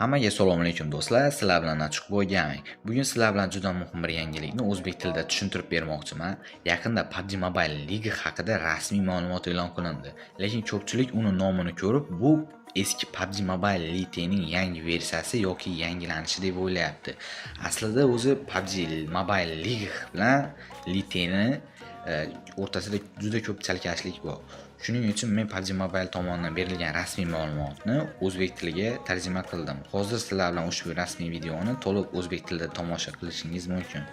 Hammaga assalomu alaykum do'stlar. Sizlar bilan Ochiqboy Gaming. Bugun sizlar bilan juda muhim bir yangilikni o'zbek tilida tushuntirib bermoqchiman. Yaqinda PUBG Mobile Ligi haqida rasmiy ma'lumot e'lon qilindi. Lekin ko'pchilik uni nomini ko'rib, bu eski PUBG Mobile Lite'ning yangi versiyasi yoki yangilanishi deb o'ylayapti. Aslida o'zi PUBG Mobile Ligi bilan Lite'ni o'rtasida juda ko'p chalkashlik bor. Shuning uchun men PUBG Mobile tomonidan berilgan rasmiy ma'lumotni o'zbek tiliga tarjima qildim. Hozir sizlar bilan ushbu rasmiy videoni to'liq o'zbek tilida tomosha qilishingiz mumkin.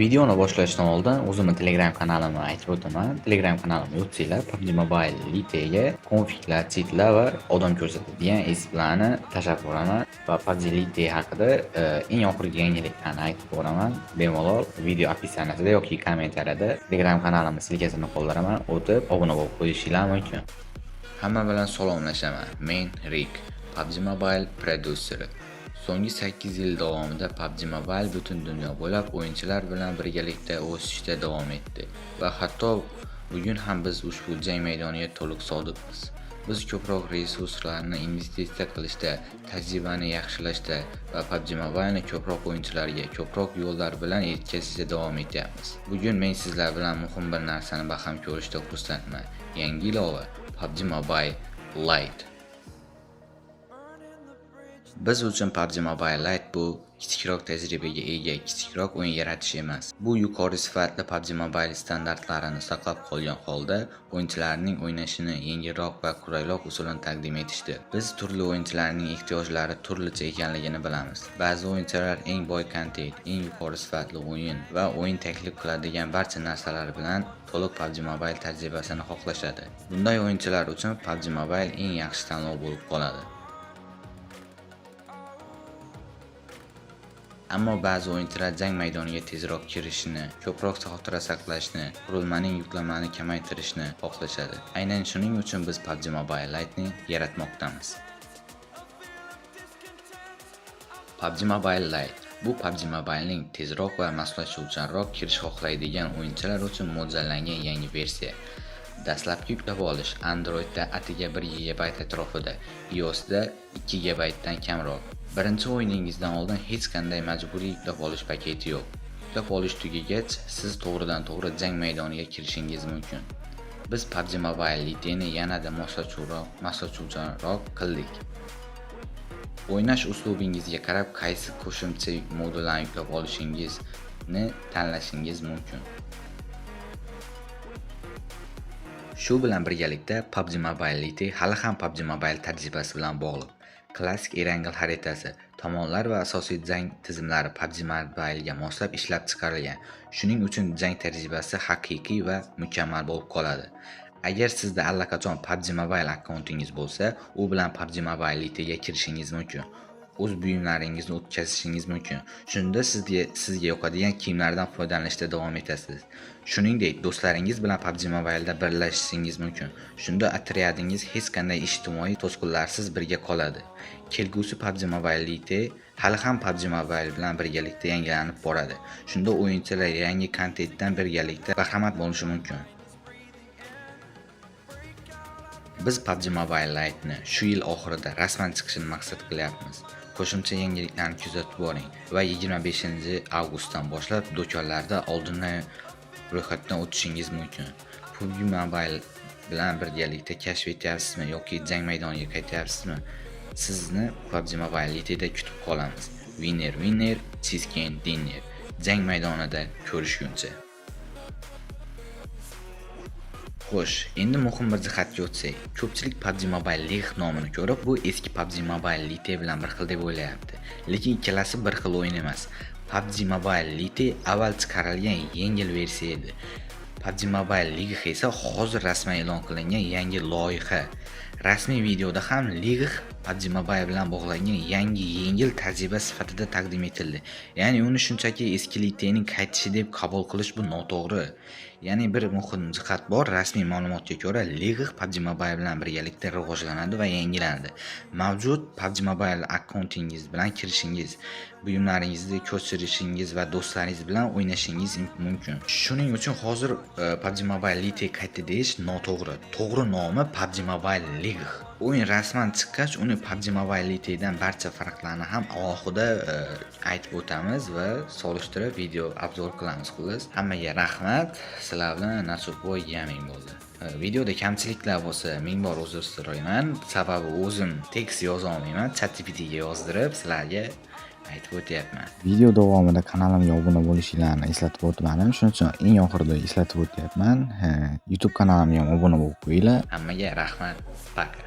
Videoni boshlashdan oldin o'zimni Telegram kanalimni aytib o'taman. Telegram kanalimga o'tsanglar PUBG Mobile Lite'ga konfiglar, cheatlar va odam ko'rsatadigan eslarni tashlab boraman va PUBG Lite haqida eng oxirgi yangiliklarni aytib boraman. Bemalol video opisiyanasida yoki kommentariyada Telegram kanalimni silkasini qoldiraman. O'tib obuna bo'lib qo'yishingiz mumkin. Hamma bilan salomlashaman. Men Rick, PUBG Mobile produseri. So'nggi 8 yil davomida PUBG Mobile butun dunyo bo'ylab o'yinchilar bilan birgalikda o'sishda davom etdi va hatto bugun ham biz ushbu jang maydoniga to'liq sodiqmiz. Biz ko'proq resurslarni investitsiya qilishda, tajribani yaxshilashda va PUBG Mobile'ni ko'proq o'yinchilarga, ko'proq yo'llar bilan yetkazishda davom etyapmiz. Bugun men sizlar bilan muhim bir narsani baham ko'rishda xursandman. Yangi ilova PUBG Mobile Lite. Biz uchun PUBG Mobile Lite bu kichikroq tajribaga ega, kichikroq o'yin yaratish emas. Bu yuqori sifatli PUBG Mobile standartlarini saqlab qolgan holda o'yinchilarning o'ynashini yengilroq va qulayroq usulini taqdim etishdir. Biz turli o'yinchilarning ehtiyojlari turlicha ekanligini bilamiz. Ba'zi o'yinchilar eng boy kontent, eng yuqori sifatli o'yin va o'yin taklif qiladigan barcha narsalar bilan to'liq PUBG Mobile tajribasini xohlashadi. Bunday o'yinchilar uchun PUBG Mobile eng yaxshi tanlov bo'lib qoladi. Ammo ba'zi o'yinchilar jang maydoniga tezroq kirishni, ko'proq xotira saqlashni, qurilmaning yuklamani kamaytirishni xohlashadi. Aynan shuning uchun biz PUBG Mobile Lite'ni yaratmoqdamiz. PUBG Mobile Lite bu PUBG Mobile'ning tezroq va moslashuvchanroq kirish xohlaydigan o'yinchilar uchun mo'ljallangan yangi versiya. Dastlabki yuklab olish Androidda atiga 1 GB atrofida, iOSda 2 GB dan kamroq. Birinchi o'yiningizdan oldin hech qanday majburiy yuklab olish paketi yo'q. Yuklab olish tugagach, siz to'g'ridan-to'g'ri jang maydoniga kirishingiz mumkin. Biz PUBG Mobile Lite'ni yanada moslashuvchanroq qildik. O'ynash uslubingizga qarab qaysi qo'shimcha modullarni yuklab olishingizni tanlashingiz mumkin. Shu bilan birgalikda PUBG Mobile Lite hali ham PUBG Mobile tajribasi bilan bog'liq. Klassik Erangel xaritasi, tomonlar va asosiy jang tizimlari PUBG Mobile'ga moslab ishlab chiqarilgan. Shuning uchun jang tajribasi haqiqiy va mukammal bo'lib qoladi. Agar sizda allaqachon PUBG Mobile akkauntingiz bo'lsa, u bilan PUBG Mobile Lite'ga kirishingiz mumkin. O'z buyumlaringizni o'tkazishingiz mumkin. Shunda sizga yoqadigan kiyimlardan foydalanishda davom etasiz. Shuningdek, do'stlaringiz bilan PUBG Mobile'da birlashishingiz mumkin. Shunda otryadingiz hech qanday ijtimoiy to'sqinlarsiz birga qoladi. Kelgusi PUBG Mobile Lite hali ham PUBG Mobile bilan birgalikda yangilanib boradi. Shunda o'yinchilar yangi kontentdan birgalikda bahramand bo'lishi mumkin. Biz PUBG Mobile Lite'ni shu yil oxirida rasman chiqishini maqsad qilyapmiz. Qo'shimcha yangiliklarni kuzatib boring va 25-avgustdan boshlab do'konlarda oldindan ro'yxatdan o'tishingiz mumkin. PUBG Mobile bilan birgalikda kashf etyapsizmi yoki jang maydoniga qaytyapsizmi? Sizni PUBG Mobile Lite'da kutib qolamiz. Winner, chicken dinner. Jang maydonida ko'rishguncha. Xo'sh, endi muhim bir jihatga o'tsak. Ko'pchilik PUBG Mobile League nomini ko'rib, bu eski PUBG Mobile Lite bilan bir xil deb o'ylayapti. Lekin ikkalasi bir xil o'yin emas. PUBG Mobile Lite avval chiqarilgan yengil versiya edi. PUBG Mobile League esa hozir rasman e'lon qilingan yangi loyiha. Rasmiy videoda ham League PUBG Mobile bilan bog'langan yangi yengil tajriba sifatida taqdim etildi. Ya'ni uni shunchaki eski Lite'ning qaytishi deb qabul qilish bu noto'g'ri. Ya'ni bir muhim jihat bor. Rasmiy ma'lumotga ko'ra, League PUBG Mobile bilan birgalikda rivojlanadi va yangilanadi. Mavjud PUBG Mobile akkauntingiz bilan kirishingiz, buyumlaringizni ko'chirishingiz va do'stlaringiz bilan o'ynashingiz mumkin. Shuning uchun hozir PUBG Mobile Lite qayta deyish noto'g'ri. To'g'ri nomi PUBG Mobile League. O'yin rasman chiqqach, uni PUBG Mobile Lite'dan barcha farqlarini ham alohida aytib o'tamiz va solishtirib video obzor qilamiz xullas. Hammaga rahmat. Sizlar bilan Nachukboy Gaming bo'ldi. Videoda kamchiliklar bo'lsa, ming bor uzr so'rayman. Sababi o'zim tekst yoza olmayman, ChatGPTga yozdirib sizlarga aytib o'tyapman. Video davomida kanalimga obuna bo'lishingizni eslatib o'tmadim. Shuning uchun eng oxirida eslatib o'tyapman. YouTube kanalimga ham obuna bo'lib qo'yinglar. Hammaga rahmat. Paka.